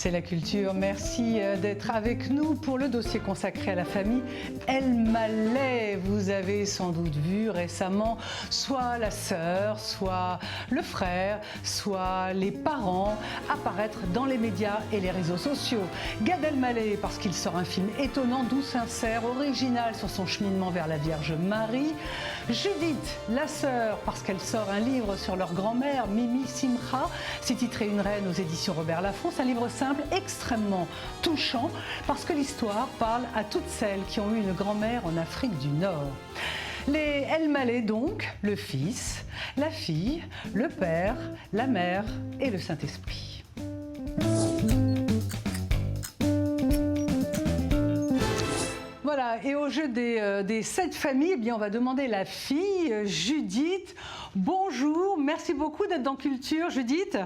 C'est la culture. Merci d'être avec nous pour le dossier consacré à la famille El Maleh. Vous avez sans doute vu récemment soit la sœur, soit le frère, soit les parents apparaître dans les médias et les réseaux sociaux. Gad Elmaleh parce qu'il sort un film étonnant, doux, sincère, original sur son cheminement vers la Vierge Marie. Judith, la sœur, parce qu'elle sort un livre sur leur grand-mère, Mimi Simcha. C'est titré Une reine aux éditions Robert Laffont. C'est un livre simple, extrêmement touchant, parce que l'histoire parle à toutes celles qui ont eu une grand-mère en Afrique du Nord. Les El Maleh donc, le fils, la fille, le père, la mère et le Saint-Esprit. Voilà, et au jeu des 7 familles, eh bien, on va demander la fille, Judith. Bonjour, merci beaucoup d'être dans Culture, Judith.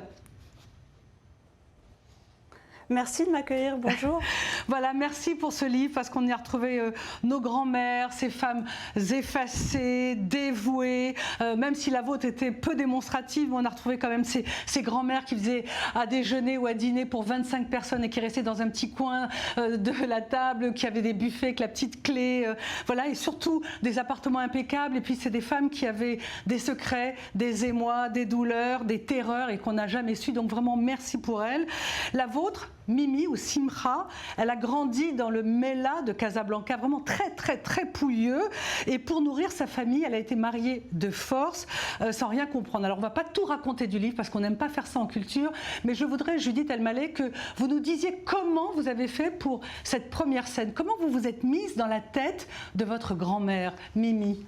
Merci de m'accueillir, bonjour. Voilà, merci pour ce livre parce qu'on y a retrouvé nos grands-mères, ces femmes effacées, dévouées, même si la vôtre était peu démonstrative, on a retrouvé quand même ces grands-mères qui faisaient à déjeuner ou à dîner pour 25 personnes et qui restaient dans un petit coin de la table, qui avaient des buffets avec la petite clé, voilà, et surtout des appartements impeccables. Et puis c'est des femmes qui avaient des secrets, des émois, des douleurs, des terreurs et qu'on n'a jamais su, donc vraiment merci pour elles. La vôtre, Mimi ou Simcha, elle a grandi dans le Mela de Casablanca, vraiment très pouilleux. Et pour nourrir sa famille, elle a été mariée de force, sans rien comprendre. Alors on ne va pas tout raconter du livre parce qu'on n'aime pas faire ça en culture, mais je voudrais, Judith El Maleh, que vous nous disiez comment vous avez fait pour cette première scène. Comment vous vous êtes mise dans la tête de votre grand-mère, Mimi,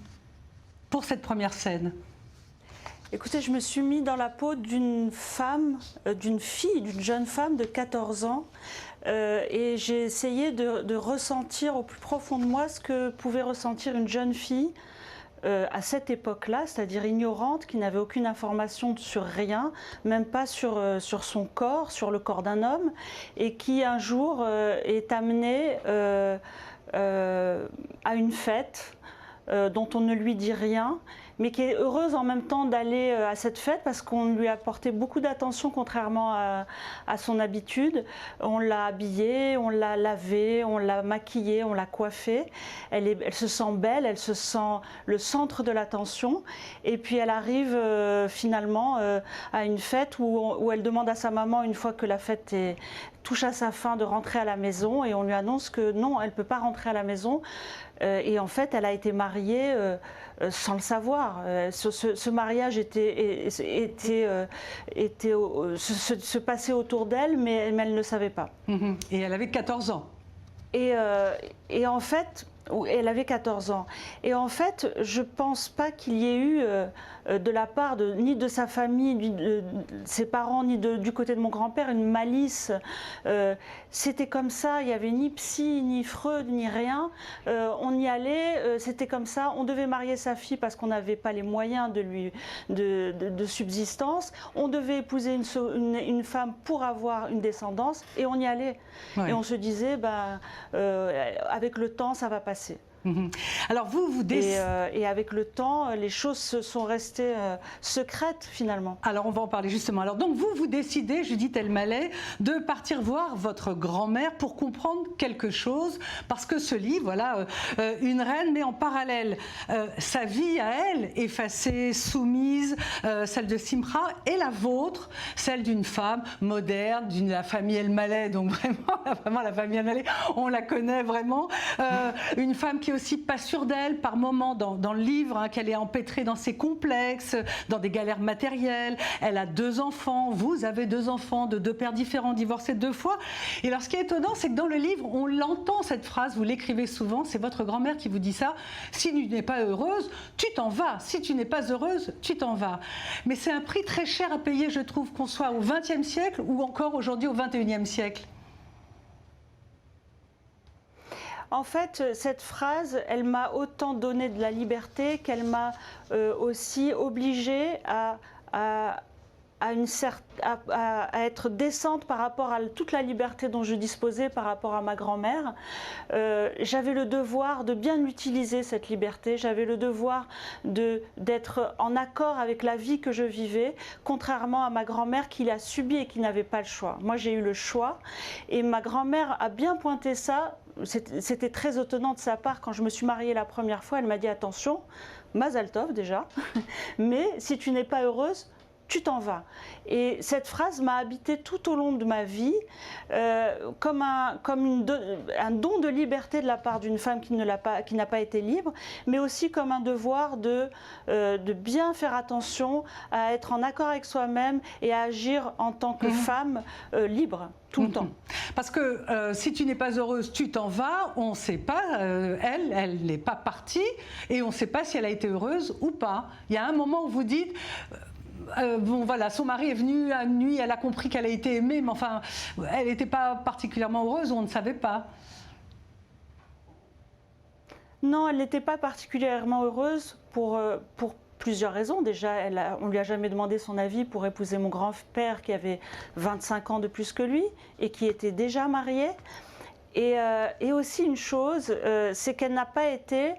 pour cette première scène? Écoutez, je me suis mis dans la peau d'une femme, d'une fille, d'une jeune femme de 14 ans et j'ai essayé de ressentir au plus profond de moi ce que pouvait ressentir une jeune fille à cette époque-là, c'est-à-dire ignorante, qui n'avait aucune information sur rien, même pas sur son corps, sur le corps d'un homme, et qui un jour est amenée à une fête dont on ne lui dit rien, mais qui est heureuse en même temps d'aller à cette fête parce qu'on lui a apporté beaucoup d'attention contrairement à son habitude. On l'a habillée, on l'a lavée, on l'a maquillée, on l'a coiffée. Elle se sent belle, elle se sent le centre de l'attention. Et puis elle arrive finalement à une fête où elle demande à sa maman, une fois que la fête touche à sa fin, de rentrer à la maison, et on lui annonce que non, elle ne peut pas rentrer à la maison. Et en fait, elle a été mariée sans le savoir. Ce mariage se passait autour d'elle, mais elle ne le savait pas. Et elle avait 14 ans. Et en fait, elle avait 14 ans. Et en fait, je ne pense pas qu'il y ait eu de la part ni de sa famille, ni de ses parents, ni du côté de mon grand-père, une malice. C'était comme ça, il n'y avait ni psy, ni Freud, ni rien. On y allait, c'était comme ça. On devait marier sa fille parce qu'on n'avait pas les moyens de subsistance. On devait épouser une femme pour avoir une descendance, et on y allait. Ouais. Et on se disait, avec le temps, ça va passer. Alors vous et avec le temps, les choses se sont restées secrètes finalement. Alors on va en parler justement. Alors donc vous décidez, Judith El Maleh, de partir voir votre grand-mère pour comprendre quelque chose, parce que ce livre, voilà, une reine, mais en parallèle sa vie à elle, effacée, soumise, celle de Simcha, et la vôtre, celle d'une femme moderne, de la famille El Maleh, donc vraiment la famille El Maleh, on la connaît vraiment, une femme qui est aussi pas sûre d'elle par moments dans le livre, hein, qu'elle est empêtrée dans ses complexes, dans des galères matérielles. Elle a 2 enfants, vous avez 2 enfants de 2 pères différents, divorcés 2 fois. Et alors ce qui est étonnant, c'est que dans le livre, on l'entend cette phrase, vous l'écrivez souvent, c'est votre grand-mère qui vous dit ça: si tu n'es pas heureuse, tu t'en vas. Si tu n'es pas heureuse, tu t'en vas. Mais c'est un prix très cher à payer, je trouve, qu'on soit au XXe siècle ou encore aujourd'hui au XXIe siècle. En fait, cette phrase, elle m'a autant donné de la liberté qu'elle m'a aussi obligée à à être décente par rapport à toute la liberté dont je disposais par rapport à ma grand-mère. J'avais le devoir de bien utiliser cette liberté, j'avais le devoir d'être en accord avec la vie que je vivais, contrairement à ma grand-mère qui l'a subi et qui n'avait pas le choix. Moi j'ai eu le choix et ma grand-mère a bien pointé ça. C'était très étonnant de sa part quand je me suis mariée la première fois. Elle m'a dit attention, Mazal Tov déjà, mais si tu n'es pas heureuse, tu t'en vas. Et cette phrase m'a habité tout au long de ma vie, comme un don de liberté de la part d'une femme qui n'a pas été libre, mais aussi comme un devoir de bien faire attention à être en accord avec soi-même et à agir en tant que femme libre. Tout le temps. Parce que si tu n'es pas heureuse, tu t'en vas, on ne sait pas, elle n'est pas partie et on ne sait pas si elle a été heureuse ou pas. Il y a un moment où vous dites, bon voilà, son mari est venu à nuit, elle a compris qu'elle a été aimée, mais enfin, elle n'était pas particulièrement heureuse, on ne savait pas. Non, elle n'était pas particulièrement heureuse pour plusieurs raisons. Déjà, on ne lui a jamais demandé son avis pour épouser mon grand-père qui avait 25 ans de plus que lui et qui était déjà marié. Et aussi une chose, c'est qu'elle n'a pas été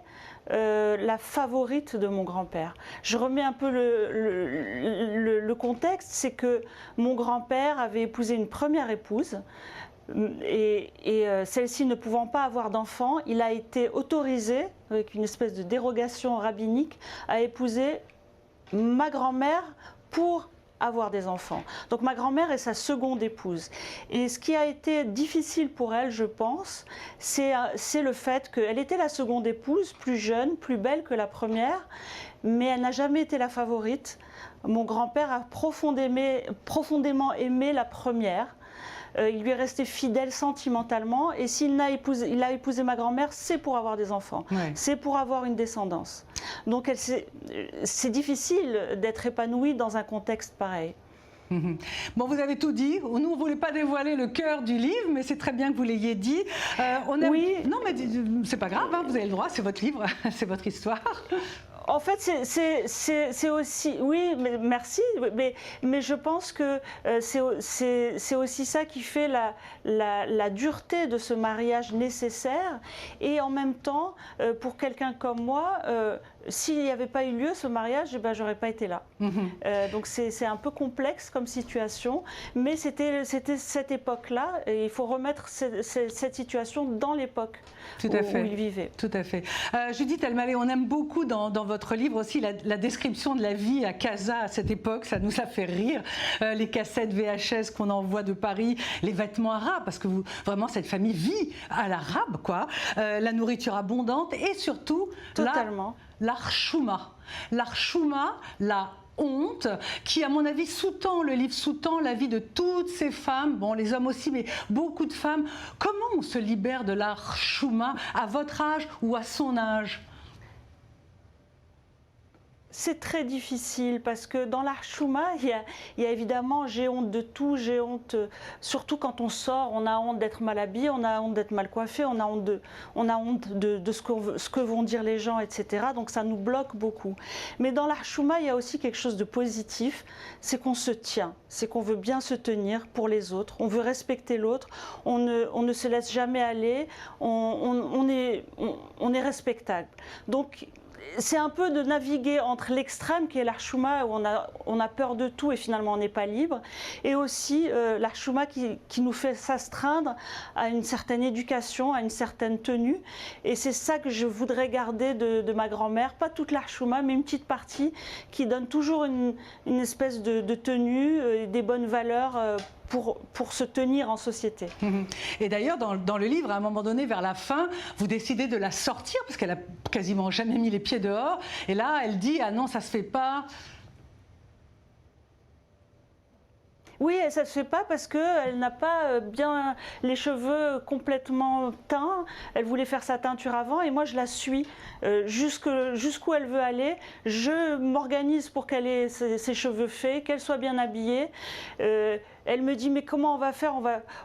la favorite de mon grand-père. Je remets un peu le contexte, c'est que mon grand-père avait épousé une première épouse et celle-ci ne pouvant pas avoir d'enfant, il a été autorisé, avec une espèce de dérogation rabbinique, à épouser ma grand-mère pour avoir des enfants. Donc ma grand-mère est sa seconde épouse. Et ce qui a été difficile pour elle, je pense, c'est le fait qu'elle était la seconde épouse, plus jeune, plus belle que la première, mais elle n'a jamais été la favorite. Mon grand-père a profondément aimé la première. Il lui est resté fidèle sentimentalement et s'il a épousé ma grand-mère, c'est pour avoir des enfants, c'est pour avoir une descendance. Donc c'est difficile d'être épanouie dans un contexte pareil. Bon, vous avez tout dit. Nous, on ne voulait pas dévoiler le cœur du livre, mais c'est très bien que vous l'ayez dit. Oui. Non, mais c'est pas grave, hein, vous avez le droit, c'est votre livre, c'est votre histoire. En fait, c'est aussi... Oui, merci, mais je pense que c'est aussi ça qui fait la dureté de ce mariage nécessaire. Et en même temps, pour quelqu'un comme moi, s'il n'y avait pas eu lieu ce mariage, eh ben, j'aurais pas été là. Donc c'est un peu complexe comme situation, mais c'était cette époque-là, et il faut remettre cette situation dans l'époque où il vivait. Tout à fait. Judith Elmaleh, on aime beaucoup dans votre livre aussi la description de la vie à Casa à cette époque, ça nous a fait rire. Les cassettes VHS qu'on envoie de Paris, les vêtements arabes, parce que vraiment cette famille vit à l'arabe, quoi. La nourriture abondante et surtout... Totalement. L'Archouma, la honte, qui à mon avis sous-tend, le livre sous-tend la vie de toutes ces femmes, bon les hommes aussi, mais beaucoup de femmes. Comment on se libère de l'Archouma à votre âge ou à son âge ? C'est très difficile parce que dans l'Archouma, il y a évidemment, j'ai honte de tout, j'ai honte, surtout quand on sort, on a honte d'être mal habillé, on a honte d'être mal coiffé, on a honte de ce que vont dire les gens, etc. Donc ça nous bloque beaucoup. Mais dans l'Archouma, il y a aussi quelque chose de positif, c'est qu'on se tient, c'est qu'on veut bien se tenir pour les autres, on veut respecter l'autre, on ne se laisse jamais aller, on est respectable. Donc, c'est un peu de naviguer entre l'extrême qui est l'Archouma où on a peur de tout et finalement on n'est pas libre, et aussi l'Archouma qui nous fait s'astreindre à une certaine éducation, à une certaine tenue. Et c'est ça que je voudrais garder de ma grand-mère, pas toute l'Archouma, mais une petite partie qui donne toujours une espèce de tenue, des bonnes valeurs pour se tenir en société. Et d'ailleurs, dans le livre, à un moment donné, vers la fin, vous décidez de la sortir, parce qu'elle a quasiment jamais mis les pieds dehors. Et là, elle dit « Ah non, ça se fait pas ». Oui, ça ne se fait pas parce qu'elle n'a pas bien les cheveux complètement teints. Elle voulait faire sa teinture avant et moi je la suis jusqu'où elle veut aller. Je m'organise pour qu'elle ait ses cheveux faits, qu'elle soit bien habillée. Elle me dit, mais comment on va faire?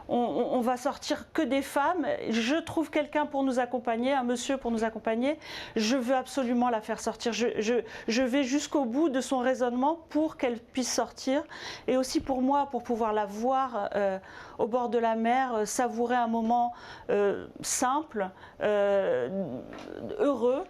On va sortir que des femmes. Je trouve quelqu'un pour nous accompagner, un monsieur pour nous accompagner. Je veux absolument la faire sortir. Je vais jusqu'au bout de son raisonnement pour qu'elle puisse sortir. Et aussi pour moi, pour pouvoir la voir au bord de la mer, savourer un moment simple, heureux.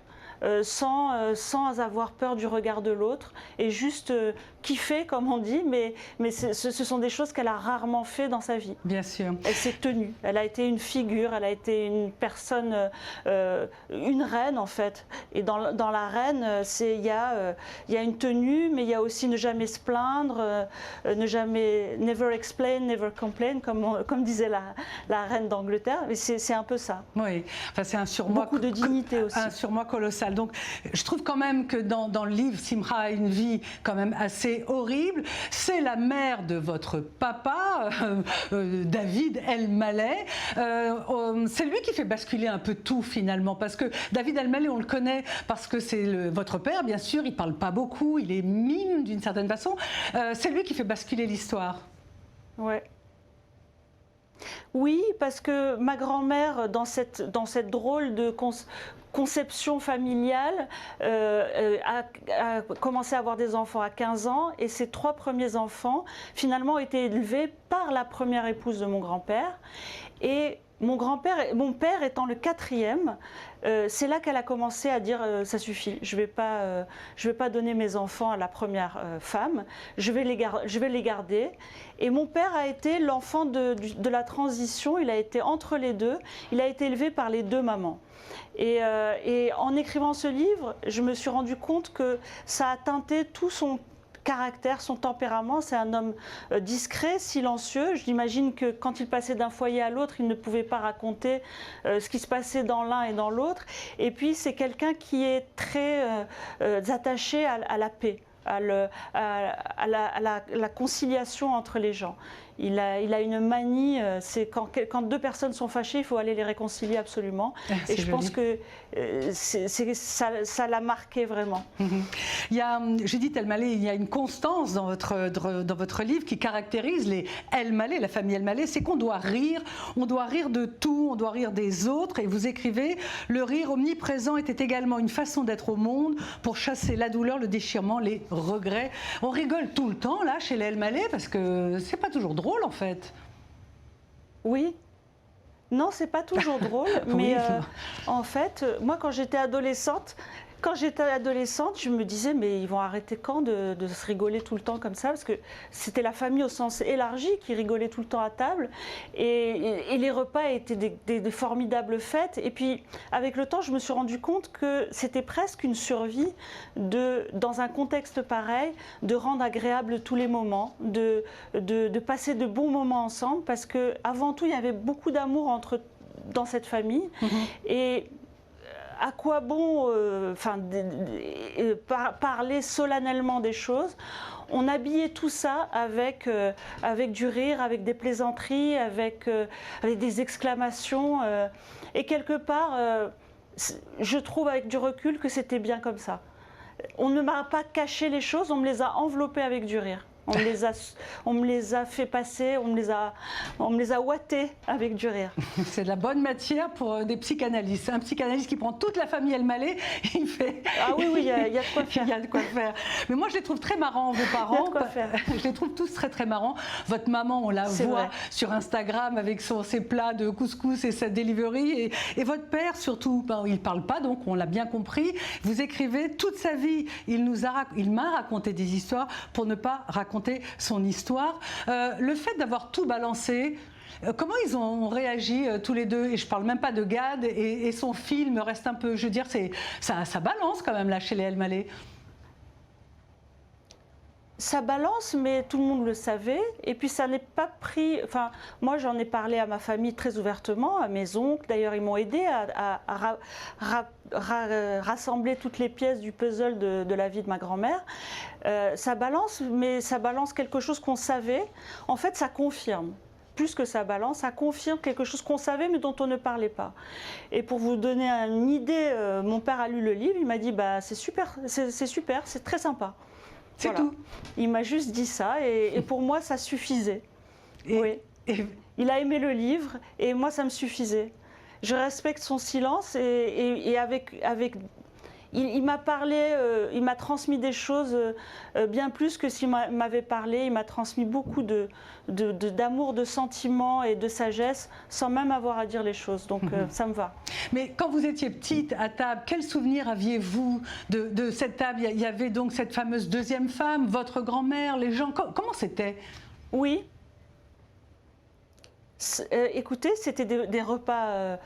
Sans avoir peur du regard de l'autre et juste kiffer, comme on dit, mais ce sont des choses qu'elle a rarement fait dans sa vie. Bien sûr. Elle s'est tenue, elle a été une figure, elle a été une personne, une reine en fait. Et dans la reine, il y a une tenue, mais il y a aussi ne jamais se plaindre, ne jamais, never explain, never complain, comme disait la reine d'Angleterre. Et c'est un peu ça. Oui, enfin, c'est un surmoi. Beaucoup de dignité aussi. Un surmoi colossal. Donc, je trouve quand même que dans le livre, Simra a une vie quand même assez horrible. C'est la mère de votre papa, David El Maleh. C'est lui qui fait basculer un peu tout finalement, parce que David El Maleh, on le connaît parce que c'est votre père, bien sûr. Il parle pas beaucoup, il est mime d'une certaine façon. C'est lui qui fait basculer l'histoire. Ouais. Oui, parce que ma grand-mère, dans cette drôle de conception familiale, a commencé à avoir des enfants à 15 ans et ses 3 premiers enfants, finalement, ont été élevés par la première épouse de mon grand-père. Et mon père étant le 4e, c'est là qu'elle a commencé à dire ça suffit, je vais pas donner mes enfants à la première femme, je vais les garder. Et mon père a été l'enfant de la transition, il a été entre les deux, il a été élevé par les 2 mamans. Et en écrivant ce livre, je me suis rendu compte que ça a teinté tout son caractère, son tempérament. C'est un homme discret, silencieux. J'imagine que quand il passait d'un foyer à l'autre, il ne pouvait pas raconter ce qui se passait dans l'un et dans l'autre. Et puis c'est quelqu'un qui est très attaché à la paix, à la conciliation entre les gens. Il a une manie, c'est quand 2 personnes sont fâchées, il faut aller les réconcilier absolument. Et je pense que ça l'a marqué vraiment. Il y a, Judith El Maleh, il y a une constance dans votre livre qui caractérise les El Maleh, la famille El Maleh, c'est qu'on doit rire de tout, on doit rire des autres. Et vous écrivez, le rire omniprésent était également une façon d'être au monde pour chasser la douleur, le déchirement, les regrets. On rigole tout le temps là chez les El Maleh parce que c'est pas toujours drôle en fait. Oui. Non, c'est pas toujours drôle, mais en fait, moi quand j'étais adolescente, je me disais, mais ils vont arrêter quand de se rigoler tout le temps comme ça? Parce que c'était la famille au sens élargi qui rigolait tout le temps à table. Et les repas étaient des formidables fêtes. Et puis, avec le temps, je me suis rendu compte que c'était presque une survie dans un contexte pareil, de rendre agréable tous les moments, de passer de bons moments ensemble. Parce qu'avant tout, il y avait beaucoup d'amour dans cette famille. Et à quoi bon parler solennellement des choses? On habillait tout ça avec du rire, avec des plaisanteries, avec des exclamations. Et quelque part, je trouve avec du recul que c'était bien comme ça. On ne m'a pas caché les choses, on me les a enveloppées avec du rire. On me les a fait passer, on me les a ouatés avec du rire. C'est de la bonne matière pour des psychanalystes. Un psychanalyste qui prend toute la famille El Maleh, il fait... Ah oui, il y a de quoi faire. Il y a de quoi faire. Mais moi, je les trouve très marrants, vos parents. Il y a de quoi faire. Je les trouve tous très, très marrants. Votre maman, on la voit sur Instagram avec ses plats de couscous et sa delivery. Et votre père, surtout, il ne parle pas, donc on l'a bien compris. Vous écrivez toute sa vie. Il m'a raconté des histoires pour ne pas raconter son histoire. Le fait d'avoir tout balancé, comment ils ont réagi tous les deux? Et je ne parle même pas de Gad et son film reste un peu, je veux dire, ça balance quand même là chez les El Maleh. Ça balance, mais tout le monde le savait. Et puis ça n'est pas pris... Enfin, moi, j'en ai parlé à ma famille très ouvertement, à mes oncles. D'ailleurs, ils m'ont aidé à rassembler toutes les pièces du puzzle de la vie de ma grand-mère. Ça balance, mais ça balance quelque chose qu'on savait. En fait, ça confirme. Plus que ça balance, ça confirme quelque chose qu'on savait mais dont on ne parlait pas. Et pour vous donner une idée, mon père a lu le livre, il m'a dit bah, c'est super, c'est très sympa. C'est voilà. tout. Il m'a juste dit ça et pour moi ça suffisait. Oui. Il a aimé le livre et moi, ça me suffisait. Je respecte son silence et il m'a parlé, il m'a transmis des choses bien plus que s'il m'avait parlé. Il m'a transmis beaucoup d'amour, de sentiments et de sagesse sans même avoir à dire les choses. Donc ça me va. Mais quand vous étiez petite à table, quel souvenir aviez-vous de cette table? Il y avait donc cette fameuse deuxième femme, votre grand-mère, les gens. Comment c'était? Oui. Écoutez, c'était des repas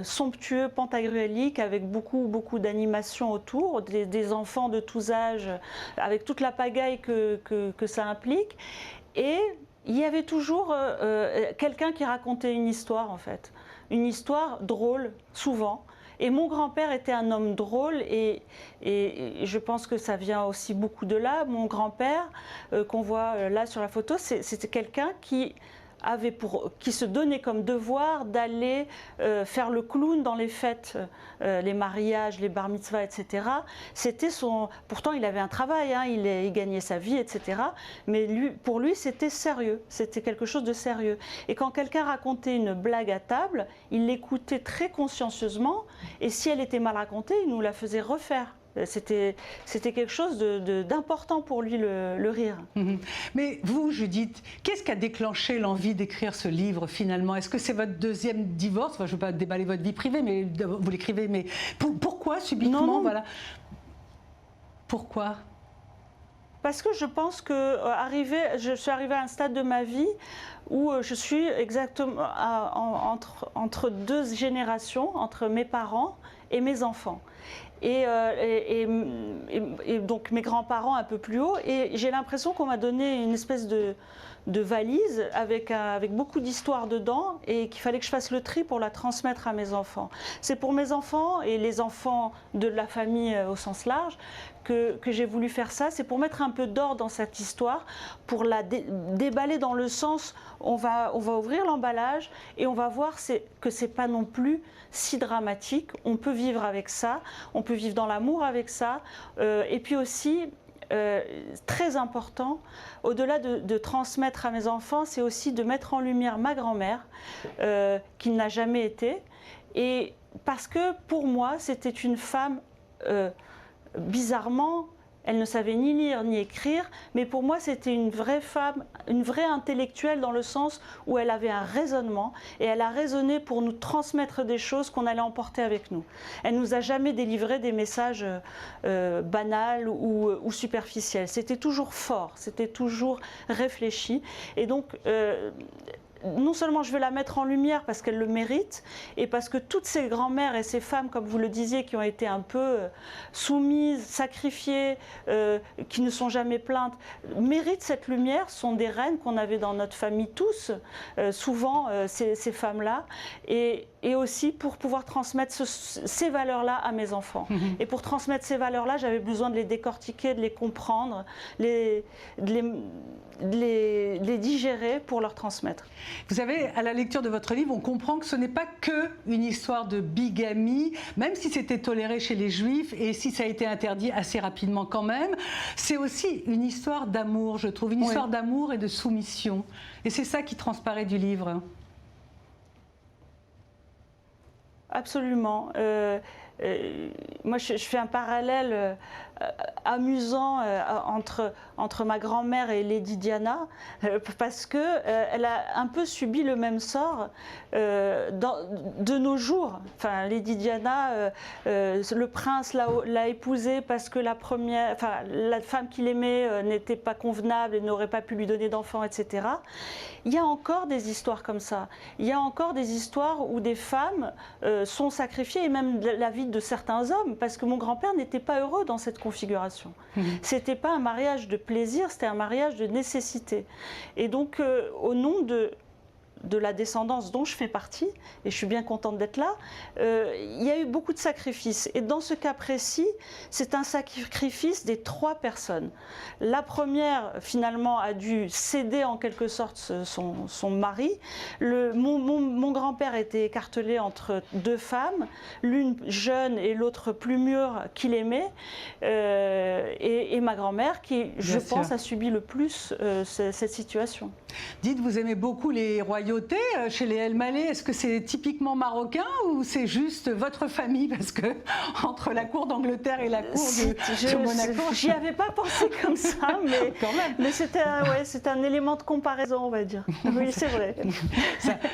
somptueux, pantagruéliques, avec beaucoup d'animation autour, des enfants de tous âges, avec toute la pagaille que ça implique. Et il y avait toujours quelqu'un qui racontait une histoire, en fait. Une histoire drôle, souvent. Et mon grand-père était un homme drôle et je pense que ça vient aussi beaucoup de là. Mon grand-père, qu'on voit là sur la photo, c'était quelqu'un qui se donnait comme devoir d'aller faire le clown dans les fêtes, les mariages, les bar mitzvahs, etc. Pourtant, il avait un travail, hein, il gagnait sa vie, etc. Mais pour lui, c'était sérieux, c'était quelque chose de sérieux. Et quand quelqu'un racontait une blague à table, il l'écoutait très consciencieusement, et si elle était mal racontée, il nous la faisait refaire. C'était quelque chose d'important pour lui, le rire. Mais vous, Judith, qu'est-ce qui a déclenché l'envie d'écrire ce livre finalement? Est-ce que c'est votre deuxième divorce? Enfin, je ne veux pas déballer votre vie privée, mais vous l'écrivez, mais pourquoi subitement? Non. Voilà. Pourquoi? Parce que je pense que je suis arrivée à un stade de ma vie où je suis exactement entre deux générations, entre mes parents et mes enfants. Et donc mes grands-parents un peu plus haut, et j'ai l'impression qu'on m'a donné une espèce de valise avec beaucoup d'histoires dedans, et qu'il fallait que je fasse le tri pour la transmettre à mes enfants. C'est pour mes enfants et les enfants de la famille au sens large que j'ai voulu faire ça. C'est pour mettre un peu d'ordre dans cette histoire, pour la déballer dans le sens, on va ouvrir l'emballage et on va voir que c'est pas non plus si dramatique. On peut vivre avec ça, on peut vivre dans l'amour avec ça, et puis aussi, très important, au-delà de transmettre à mes enfants, c'est aussi de mettre en lumière ma grand-mère, qui n'a jamais été, et parce que pour moi, c'était une femme, bizarrement, elle ne savait ni lire ni écrire, mais pour moi c'était une vraie femme, une vraie intellectuelle, dans le sens où elle avait un raisonnement et elle a raisonné pour nous transmettre des choses qu'on allait emporter avec nous. Elle nous a jamais délivré des messages banals ou superficiels. C'était toujours fort, c'était toujours réfléchi, et donc non seulement je veux la mettre en lumière parce qu'elle le mérite, et parce que toutes ces grand-mères et ces femmes, comme vous le disiez, qui ont été un peu soumises, sacrifiées, qui ne sont jamais plaintes, méritent cette lumière, sont des reines qu'on avait dans notre famille tous, souvent ces femmes-là, et aussi pour pouvoir transmettre ces valeurs-là à mes enfants. Et pour transmettre ces valeurs-là, j'avais besoin de les décortiquer, de les comprendre, de les digérer pour leur transmettre. Vous savez, à la lecture de votre livre, on comprend que ce n'est pas qu'une histoire de bigamie, même si c'était toléré chez les Juifs et si ça a été interdit assez rapidement quand même. C'est aussi une histoire d'amour, je trouve, une histoire d'amour et de soumission. Et c'est ça qui transparaît du livre. Absolument. Moi, je fais un parallèle amusant entre ma grand-mère et Lady Diana, parce qu'elle a un peu subi le même sort de nos jours. Enfin, Lady Diana, le prince l'a épousée parce que la femme qu'il aimait n'était pas convenable et n'aurait pas pu lui donner d'enfants, etc. Il y a encore des histoires comme ça. Il y a encore des histoires où des femmes sont sacrifiées, et même la vie de certains hommes, parce que mon grand-père n'était pas heureux dans cette configuration. C'était pas un mariage de plaisir, c'était un mariage de nécessité. Et donc, au nom de la descendance dont je fais partie, et je suis bien contente d'être là, il y a eu beaucoup de sacrifices. Et dans ce cas précis, c'est un sacrifice des 3 personnes. La première, finalement, a dû céder en quelque sorte son mari. Mon grand-père était écartelé entre 2 femmes, l'une jeune et l'autre plus mûre qu'il aimait, et ma grand-mère qui, je pense, a subi le plus cette situation. Dites, vous aimez beaucoup les royautés chez les El Maleh. Est-ce que c'est typiquement marocain ou c'est juste votre famille? Parce que entre la cour d'Angleterre et la cour de Monaco... J'y avais pas pensé comme ça, mais, mais c'était un élément de comparaison, on va dire. Oui, c'est vrai.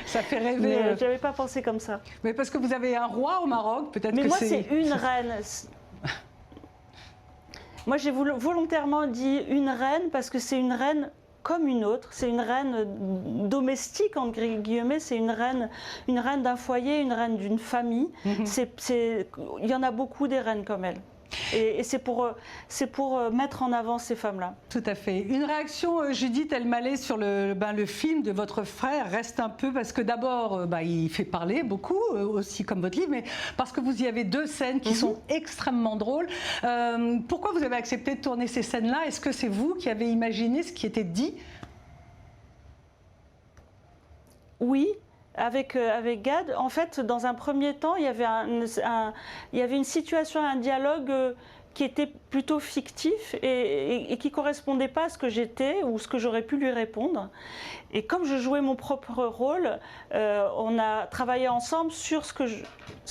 Ça fait rêver. Je n'avais pas pensé comme ça. Mais parce que vous avez un roi au Maroc, peut-être que c'est... Mais moi, c'est une reine. Moi, j'ai volontairement dit une reine parce que c'est une reine comme une autre. C'est une reine domestique, entre guillemets. C'est une reine d'un foyer, une reine d'une famille. Il y en a beaucoup des reines comme elle. Et c'est pour mettre en avant ces femmes-là. Tout à fait. Une réaction, Judith El Maleh, sur le film de votre frère reste un peu, parce que d'abord, il fait parler beaucoup, aussi comme votre livre, mais parce que vous y avez 2 scènes qui sont extrêmement drôles. Pourquoi vous avez accepté de tourner ces scènes-là? Est-ce que c'est vous qui avez imaginé ce qui était dit? Oui. Avec Gad, en fait, dans un premier temps, il y avait une situation, un dialogue qui était plutôt fictif et qui ne correspondait pas à ce que j'étais ou ce que j'aurais pu lui répondre. Et comme je jouais mon propre rôle, on a travaillé ensemble sur ce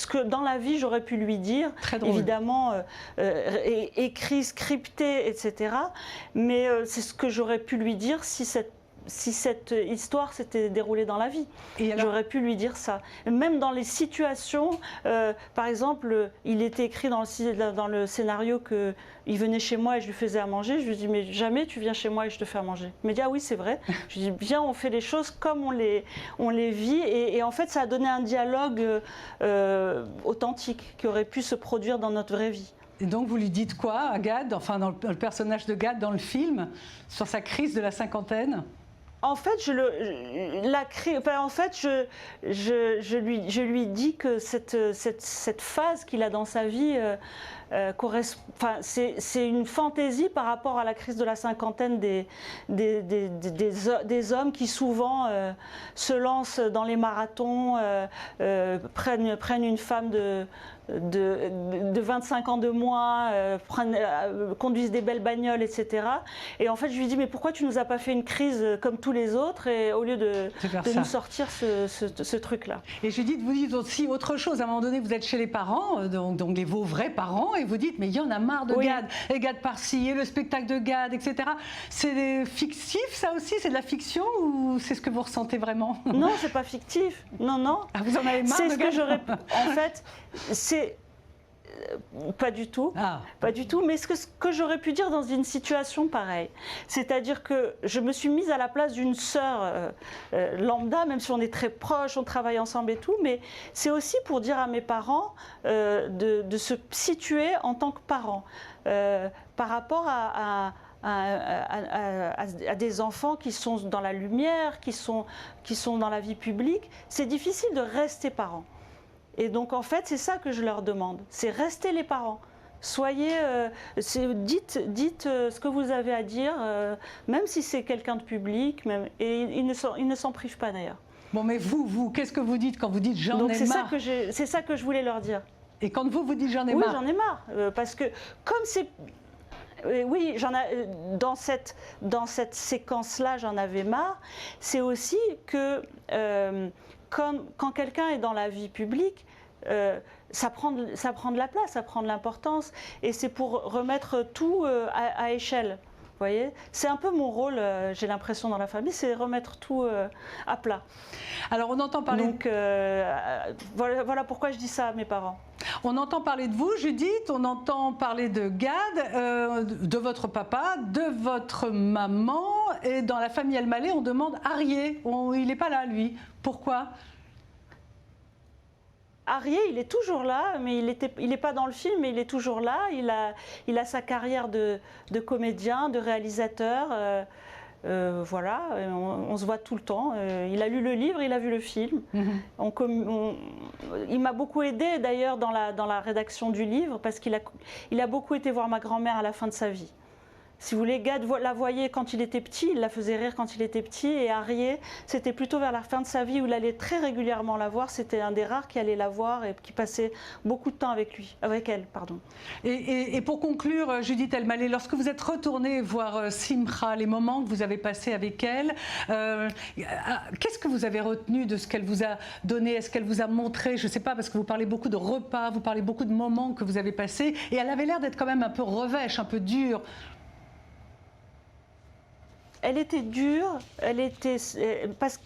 que dans la vie j'aurais pu lui dire. Évidemment, écrit, scripté, etc. Mais c'est ce que j'aurais pu lui dire si cette histoire s'était déroulée dans la vie. J'aurais pu lui dire ça. Même dans les situations, par exemple, il était écrit dans le scénario qu'il venait chez moi et je lui faisais à manger. Je lui dis, mais jamais tu viens chez moi et je te fais à manger. Il me dit, ah oui, c'est vrai. Je lui dis, bien, on fait les choses comme on les vit. Et en fait, ça a donné un dialogue authentique qui aurait pu se produire dans notre vraie vie. Et donc vous lui dites quoi à Gad, enfin dans le personnage de Gad dans le film, sur sa crise de la cinquantaine? En fait, je lui dis que cette phase qu'il a dans sa vie c'est une fantaisie par rapport à la crise de la cinquantaine des hommes qui souvent se lancent dans les marathons, prennent une femme de 25 ans de moins, conduisent des belles bagnoles, etc. Et en fait, je lui dis, mais pourquoi tu nous as pas fait une crise comme tous les autres, et au lieu de nous sortir ce truc-là. Et Judith, vous dites aussi autre chose. À un moment donné, vous êtes chez les parents, donc vos vrais parents, et vous dites, mais il y en a marre de Gad, et Gad par-ci, et le spectacle de Gad, etc. C'est fictif, ça aussi? C'est de la fiction, ou c'est ce que vous ressentez vraiment? Non, c'est pas fictif. Non, non. Ah, vous en avez marre de Gad? C'est ce que j'aurais... En fait, pas du tout, pas du tout, mais ce que j'aurais pu dire dans une situation pareille, c'est-à-dire que je me suis mise à la place d'une sœur lambda, même si on est très proches, on travaille ensemble et tout, mais c'est aussi pour dire à mes parents de se situer en tant que parents par rapport à des enfants qui sont dans la lumière, qui sont dans la vie publique. C'est difficile de rester parents. Et donc, en fait, c'est ça que je leur demande, c'est rester les parents. Soyez, dites ce que vous avez à dire, même si c'est quelqu'un de public, et ils ne s'en privent pas d'ailleurs. Bon, mais vous, qu'est-ce que vous dites quand vous dites j'en ai marre? C'est ça que je voulais leur dire. Et quand vous dites j'en ai marre? Oui, j'en ai marre, parce que comme c'est... Oui, dans cette séquence-là, j'en avais marre. C'est aussi que quand quelqu'un est dans la vie publique, ça prend de la place, ça prend de l'importance. Et c'est pour remettre tout à échelle. Vous voyez, c'est un peu mon rôle, j'ai l'impression, dans la famille, c'est remettre tout à plat. Alors on entend parler... Donc voilà pourquoi je dis ça à mes parents. On entend parler de vous, Judith, on entend parler de Gad, de votre papa, de votre maman, et dans la famille El Maleh, on demande Arié. Il n'est pas là, lui. Pourquoi ? Arié, il est toujours là, mais il n'est pas dans le film, mais il est toujours là. Il a sa carrière de comédien, de réalisateur. Voilà, on se voit tout le temps. Il a lu le livre, il a vu le film. Il m'a beaucoup aidé d'ailleurs dans la rédaction du livre parce qu'il a beaucoup été voir ma grand-mère à la fin de sa vie. Si vous voulez, Gad la voyait quand il était petit, il la faisait rire quand il était petit, et Harriet, c'était plutôt vers la fin de sa vie où il allait très régulièrement la voir. C'était un des rares qui allait la voir et qui passait beaucoup de temps avec elle. Pardon. Et pour conclure, Judith Elmaleh, lorsque vous êtes retournée voir Simcha, les moments que vous avez passés avec elle, qu'est-ce que vous avez retenu de ce qu'elle vous a donné? Est-ce qu'elle vous a montré, je ne sais pas, parce que vous parlez beaucoup de repas, vous parlez beaucoup de moments que vous avez passés, et elle avait l'air d'être quand même un peu revêche, un peu dure. Elle était dure, parce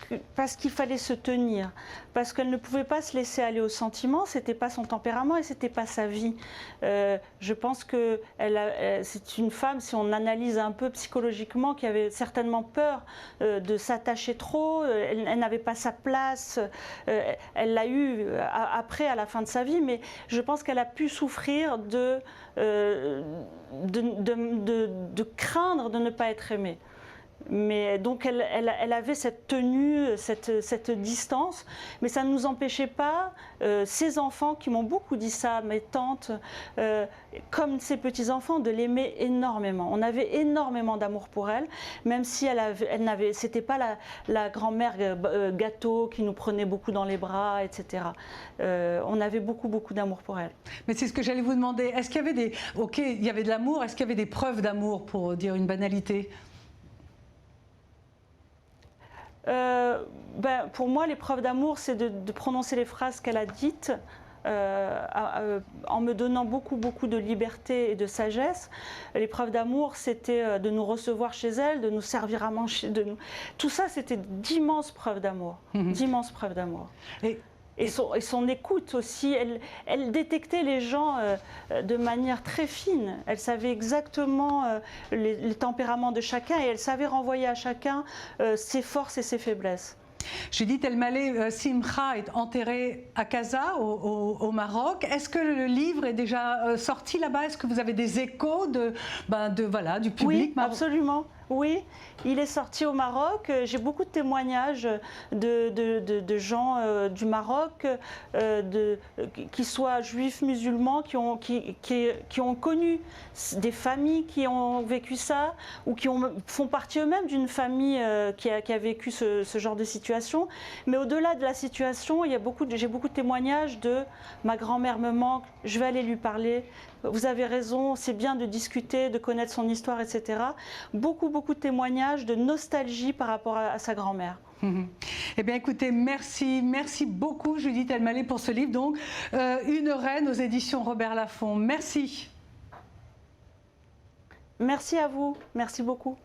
qu'il fallait se tenir, parce qu'elle ne pouvait pas se laisser aller au sentiment, c'était pas son tempérament et c'était pas sa vie. Je pense que c'est une femme, si on analyse un peu psychologiquement, qui avait certainement peur de s'attacher trop, elle n'avait pas sa place, elle l'a eu après, à la fin de sa vie, mais je pense qu'elle a pu souffrir de craindre de ne pas être aimée. Mais donc elle avait cette tenue, cette distance, mais ça ne nous empêchait pas, ses enfants qui m'ont beaucoup dit ça, mes tantes, comme ses petits-enfants, de l'aimer énormément. On avait énormément d'amour pour elle, même si c'était pas la grand-mère gâteau qui nous prenait beaucoup dans les bras, etc. On avait beaucoup d'amour pour elle. Mais c'est ce que j'allais vous demander. Est-ce qu'il y avait il y avait de l'amour, est-ce qu'il y avait des preuves d'amour, pour dire une banalité? Pour moi, les preuves d'amour, c'est de prononcer les phrases qu'elle a dites, en me donnant beaucoup de liberté et de sagesse. Les preuves d'amour, c'était de nous recevoir chez elle, de nous servir à manger. Tout ça, c'était d'immenses preuves d'amour. D'immenses preuves d'amour. Et son écoute aussi, elle détectait les gens de manière très fine. Elle savait exactement les tempéraments de chacun et elle savait renvoyer à chacun ses forces et ses faiblesses. Judith Elmaleh, Simcha est enterrée à Casa, au Maroc. Est-ce que le livre est déjà sorti là-bas? Est-ce que vous avez des échos du public? Oui, absolument. Oui, il est sorti au Maroc. J'ai beaucoup de témoignages de gens du Maroc, qui soient juifs, musulmans, qui ont connu des familles qui ont vécu ça, ou qui font partie eux-mêmes d'une famille qui a vécu ce genre de situation. Mais au-delà de la situation, j'ai beaucoup de témoignages de « ma grand-mère me manque, je vais aller lui parler ». Vous avez raison, c'est bien de discuter, de connaître son histoire, etc. Beaucoup de témoignages de nostalgie par rapport à sa grand-mère. Eh bien, écoutez, merci beaucoup Judith Elmaleh pour ce livre, donc Une reine aux éditions Robert Laffont. Merci. Merci à vous, merci beaucoup.